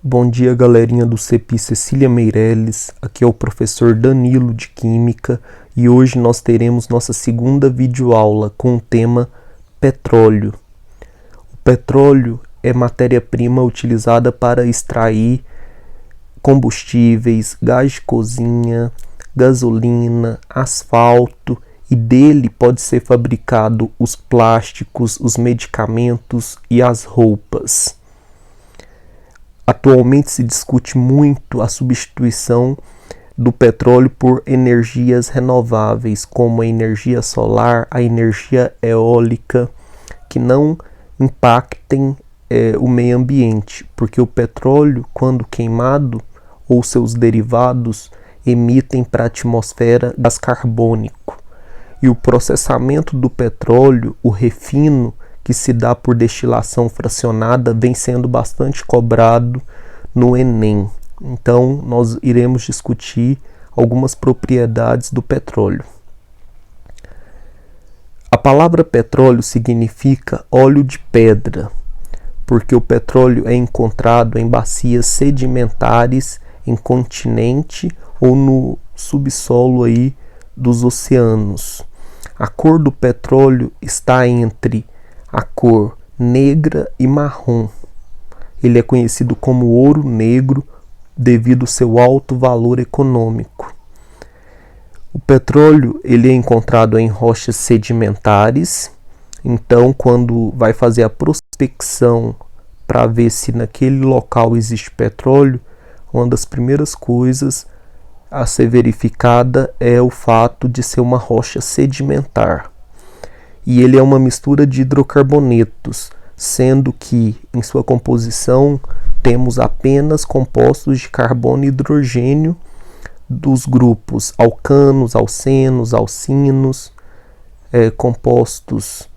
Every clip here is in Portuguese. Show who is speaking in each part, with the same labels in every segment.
Speaker 1: Bom dia, galerinha do CEPI Cecília Meirelles, aqui é o professor Danilo de Química e hoje nós teremos nossa segunda videoaula com o tema petróleo. O petróleo é matéria-prima utilizada para extrair combustíveis, gás de cozinha, gasolina, asfalto e dele pode ser fabricado os plásticos, os medicamentos e as roupas. Atualmente se discute muito a substituição do petróleo por energias renováveis, como a energia solar, a energia eólica, que não impactem o meio ambiente, porque o petróleo, quando queimado, ou seus derivados, emitem para a atmosfera gás carbônico. E o processamento do petróleo, o refino, que se dá por destilação fracionada, vem sendo bastante cobrado no Enem. Então, nós iremos discutir algumas propriedades do petróleo. A palavra petróleo significa óleo de pedra, porque o petróleo é encontrado em bacias sedimentares, em continente ou no subsolo aí dos oceanos. A cor do petróleo está entre a cor negra e marrom. Ele é conhecido como ouro negro devido ao seu alto valor econômico. O petróleo ele é encontrado em rochas sedimentares. Então, quando vai fazer a prospecção para ver se naquele local existe petróleo, uma das primeiras coisas a ser verificada é o fato de ser uma rocha sedimentar. E ele é uma mistura de hidrocarbonetos, sendo que em sua composição temos apenas compostos de carbono e hidrogênio dos grupos alcanos, alcenos, alcinos, compostos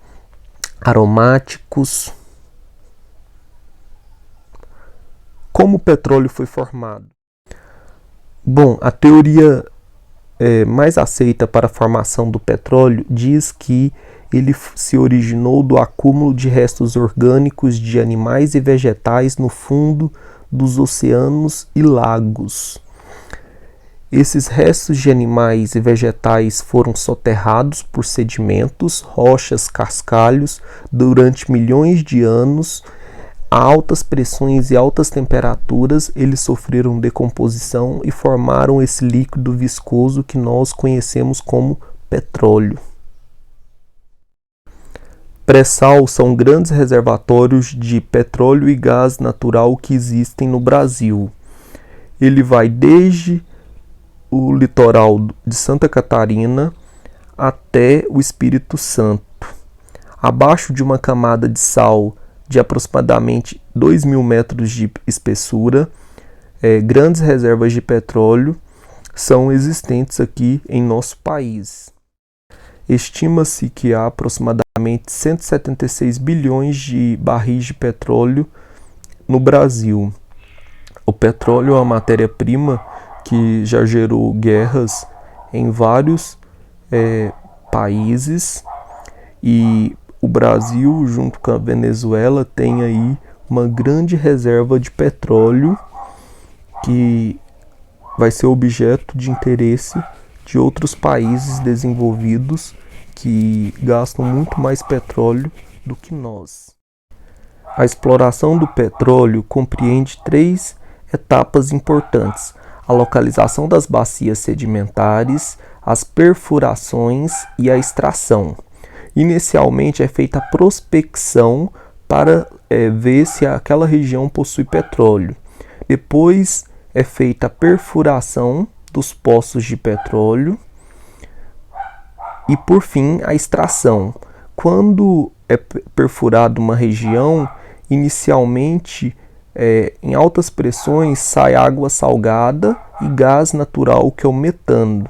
Speaker 1: aromáticos. Como o petróleo foi formado? Bom, a teoria mais aceita para a formação do petróleo diz que ele se originou do acúmulo de restos orgânicos de animais e vegetais no fundo dos oceanos e lagos. Esses restos de animais e vegetais foram soterrados por sedimentos, rochas, cascalhos durante milhões de anos. A altas pressões e altas temperaturas, eles sofreram decomposição e formaram esse líquido viscoso que nós conhecemos como petróleo. Pré-sal são grandes reservatórios de petróleo e gás natural que existem no Brasil. Ele vai desde o litoral de Santa Catarina até o Espírito Santo. Abaixo de uma camada de sal de aproximadamente 2.000 metros de espessura, grandes reservas de petróleo são existentes aqui em nosso país. Estima-se que há aproximadamente 176 bilhões de barris de petróleo no Brasil. O petróleo é uma matéria-prima que já gerou guerras em vários países e o Brasil, junto com a Venezuela, tem aí uma grande reserva de petróleo que vai ser objeto de interesse de outros países desenvolvidos que gastam muito mais petróleo do que nós. A exploração do petróleo compreende 3 etapas importantes: a localização das bacias sedimentares, as perfurações e a extração. Inicialmente é feita a prospecção para ver se aquela região possui petróleo. Depois é feita a perfuração dos poços de petróleo e, por fim, a extração. Quando é perfurada uma região, inicialmente, em altas pressões, sai água salgada e gás natural, que é o metano.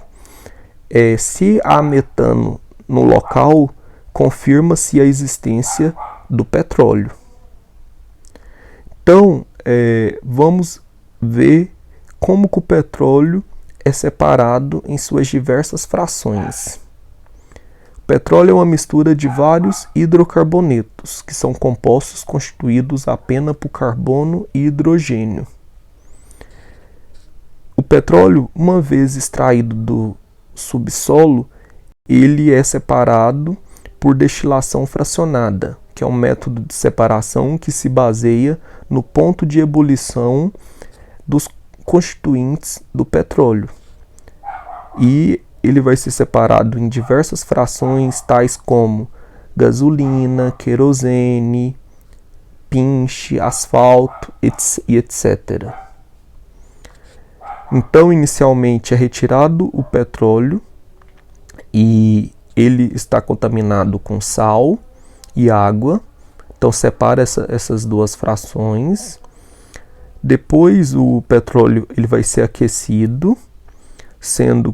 Speaker 1: Se há metano no local, confirma-se a existência do petróleo. Então, vamos ver como que o petróleo é separado em suas diversas frações. O petróleo é uma mistura de vários hidrocarbonetos, que são compostos constituídos apenas por carbono e hidrogênio. petróleo, uma vez extraído do subsolo, ele é separado por destilação fracionada, que é um método de separação que se baseia no ponto de ebulição dos constituintes do petróleo. E ele vai ser separado em diversas frações, tais como gasolina, querosene, pinche, asfalto e etc. Então, inicialmente é retirado o petróleo e ele está contaminado com sal e água. Então, separa essas duas frações. Depois, o petróleo ele vai ser aquecido, sendo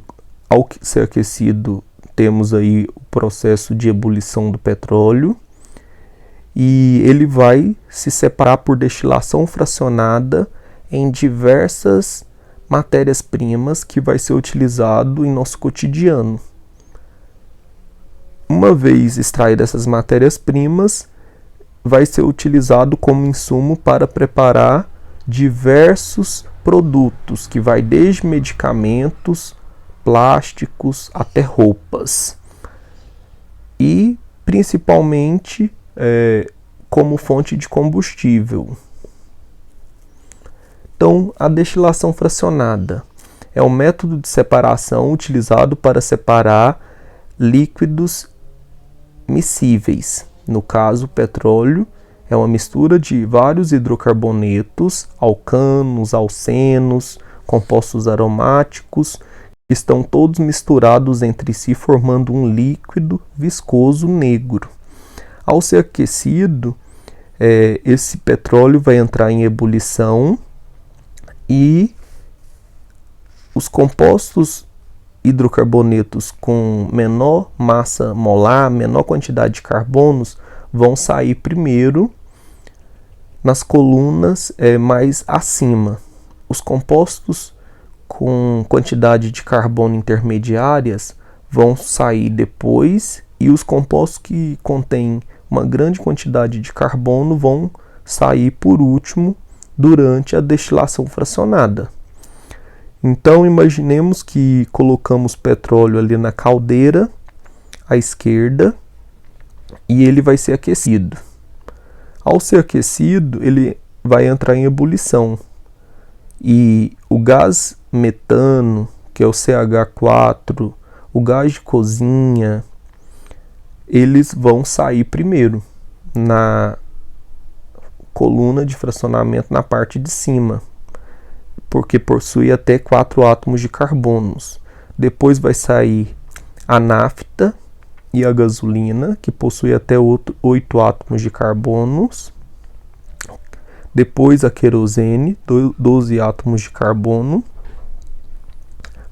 Speaker 1: ao ser aquecido, temos aí o processo de ebulição do petróleo e ele vai se separar por destilação fracionada em diversas matérias-primas que vai ser utilizado em nosso cotidiano. Uma vez extraídas essas matérias-primas, vai ser utilizado como insumo para preparar diversos produtos, que vai desde medicamentos, plásticos até roupas. E principalmente como fonte de combustível. Então, a destilação fracionada é um método de separação utilizado para separar líquidos miscíveis. No caso, o petróleo é uma mistura de vários hidrocarbonetos, alcanos, alcenos, compostos aromáticos, que estão todos misturados entre si, formando um líquido viscoso negro. Ao ser aquecido, esse petróleo vai entrar em ebulição e os compostos hidrocarbonetos com menor massa molar, menor quantidade de carbonos, vão sair primeiro nas colunas mais acima. Os compostos com quantidade de carbono intermediárias vão sair depois e os compostos que contêm uma grande quantidade de carbono vão sair por último durante a destilação fracionada. Então, imaginemos que colocamos petróleo ali na caldeira à esquerda e ele vai ser aquecido. Ao ser aquecido, ele vai entrar em ebulição e o gás metano, que é o CH4, o gás de cozinha, eles vão sair primeiro na coluna de fracionamento na parte de cima, porque possui até 4 átomos de carbonos. Depois vai sair a nafta e a gasolina, que possui até 8 átomos de carbonos. Depois a querosene, 12 átomos de carbono.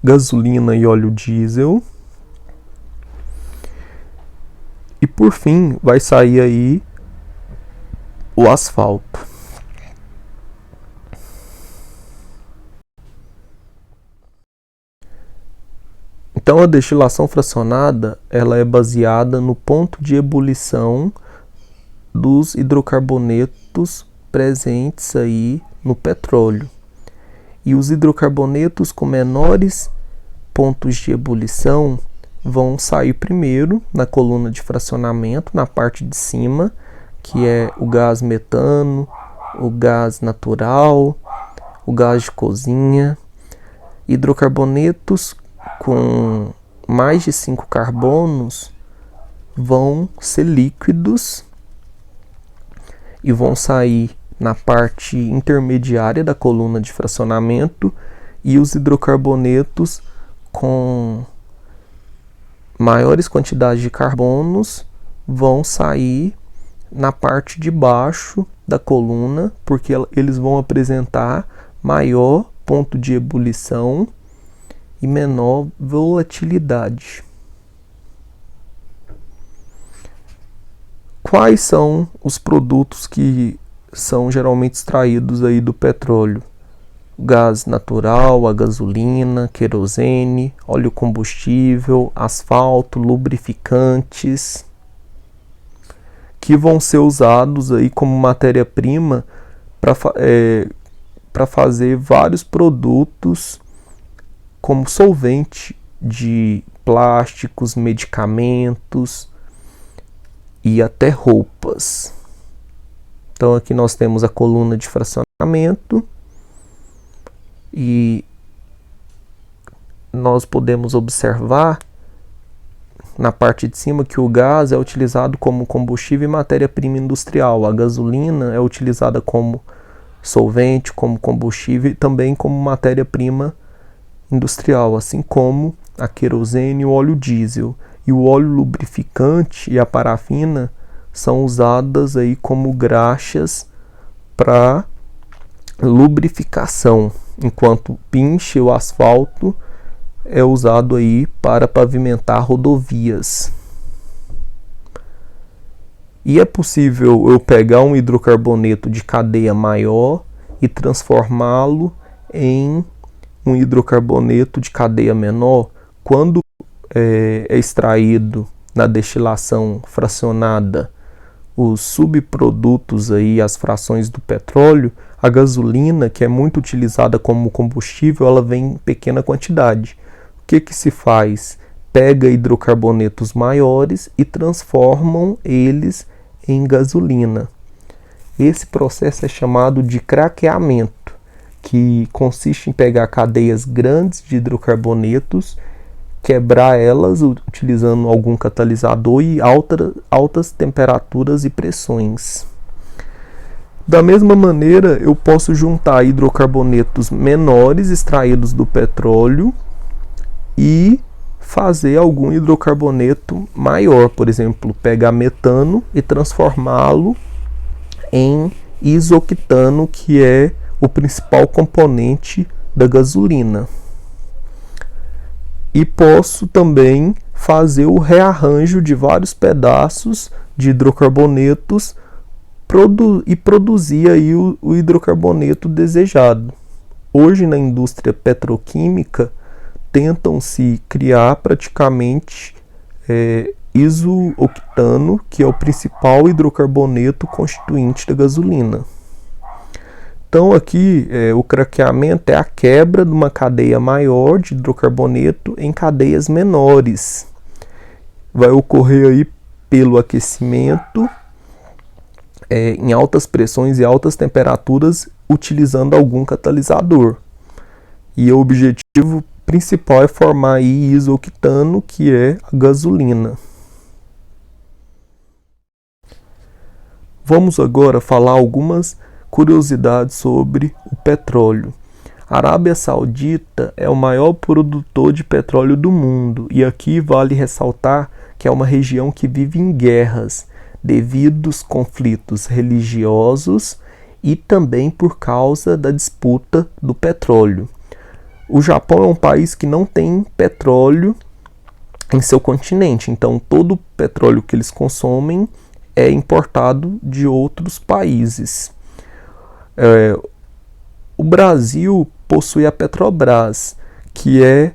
Speaker 1: Gasolina e óleo diesel. E por fim vai sair aí o asfalto. Então a destilação fracionada ela é baseada no ponto de ebulição dos hidrocarbonetos presentes aí no petróleo. E os hidrocarbonetos com menores pontos de ebulição vão sair primeiro na coluna de fracionamento, na parte de cima, que é o gás metano, o gás natural, o gás de cozinha. Hidrocarbonetos com mais de 5 carbonos vão ser líquidos e vão sair na parte intermediária da coluna de fracionamento, e os hidrocarbonetos com maiores quantidades de carbonos vão sair na parte de baixo da coluna, porque eles vão apresentar maior ponto de ebulição e menor volatilidade. Quais são os produtos que são geralmente extraídos aí do petróleo? O gás natural, a gasolina, querosene, óleo combustível, asfalto, lubrificantes, que vão ser usados aí como matéria-prima para fazer vários produtos como solvente de plásticos, medicamentos e até roupas. Então aqui nós temos a coluna de fracionamento e nós podemos observar na parte de cima que o gás é utilizado como combustível e matéria-prima industrial. A gasolina é utilizada como solvente, como combustível e também como matéria-prima industrial, assim como a querosene e o óleo diesel. E o óleo lubrificante e a parafina são usadas aí como graxas para lubrificação, enquanto o pinche, o asfalto, é usado aí para pavimentar rodovias. E é possível eu pegar um hidrocarboneto de cadeia maior e transformá-lo em um hidrocarboneto de cadeia menor. Quando é extraído na destilação fracionada os subprodutos aí, as frações do petróleo, a gasolina, que é muito utilizada como combustível, ela vem em pequena quantidade. O que se faz? Pega hidrocarbonetos maiores e transformam eles em gasolina. Esse processo é chamado de craqueamento, que consiste em pegar cadeias grandes de hidrocarbonetos, quebrar elas utilizando algum catalisador e altas temperaturas e pressões. Da mesma maneira, eu posso juntar hidrocarbonetos menores extraídos do petróleo e fazer algum hidrocarboneto maior, por exemplo, pegar metano e transformá-lo em isoctano, que é o principal componente da gasolina. E posso também fazer o rearranjo de vários pedaços de hidrocarbonetos e produzir aí o hidrocarboneto desejado. Hoje na indústria petroquímica tentam-se criar praticamente isooctano, que é o principal hidrocarboneto constituinte da gasolina. Então aqui o craqueamento é a quebra de uma cadeia maior de hidrocarboneto em cadeias menores. Vai ocorrer aí pelo aquecimento em altas pressões e altas temperaturas utilizando algum catalisador. E o objetivo principal é formar aí isoctano, que é a gasolina. Vamos agora falar algumas curiosidades sobre o petróleo. A Arábia Saudita é o maior produtor de petróleo do mundo, e aqui vale ressaltar que é uma região que vive em guerras devido aos conflitos religiosos e também por causa da disputa do petróleo. O Japão é um país que não tem petróleo em seu continente, então todo o petróleo que eles consomem é importado de outros países. O Brasil possui a Petrobras, que é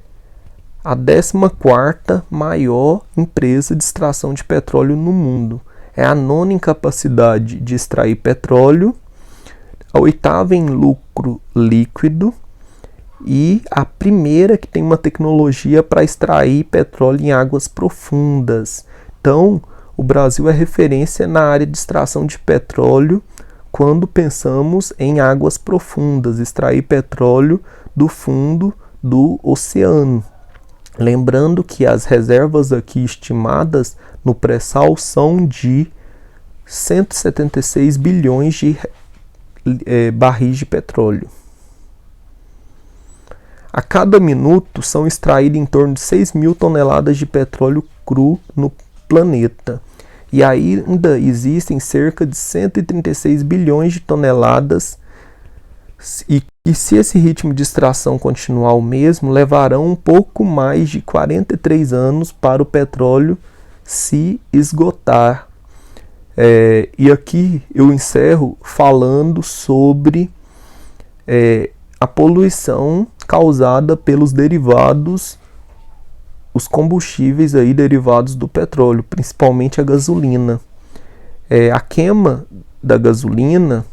Speaker 1: a 14ª maior empresa de extração de petróleo no mundo. É a 9ª em capacidade de extrair petróleo, a 8ª em lucro líquido e a primeira que tem uma tecnologia para extrair petróleo em águas profundas. Então, o Brasil é referência na área de extração de petróleo quando pensamos em águas profundas, extrair petróleo do fundo do oceano. Lembrando que as reservas aqui estimadas no pré-sal são de 176 bilhões de barris de petróleo. A cada minuto são extraídas em torno de 6.000 toneladas de petróleo cru no planeta. E ainda existem cerca de 136 bilhões de toneladas e se esse ritmo de extração continuar o mesmo, levarão um pouco mais de 43 anos para o petróleo se esgotar. E aqui eu encerro falando sobre a poluição causada pelos derivados, os combustíveis aí derivados do petróleo, principalmente a gasolina. A queima da gasolina,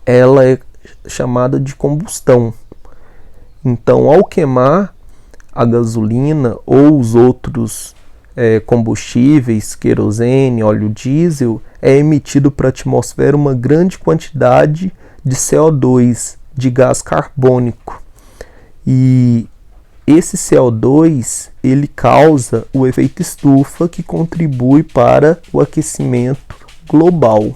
Speaker 1: ela é chamada de combustão. Então, ao queimar, a gasolina ou os outros combustíveis, querosene, óleo diesel, é emitido para a atmosfera uma grande quantidade de CO2, de gás carbônico. E esse CO2 ele causa o efeito estufa, que contribui para o aquecimento global.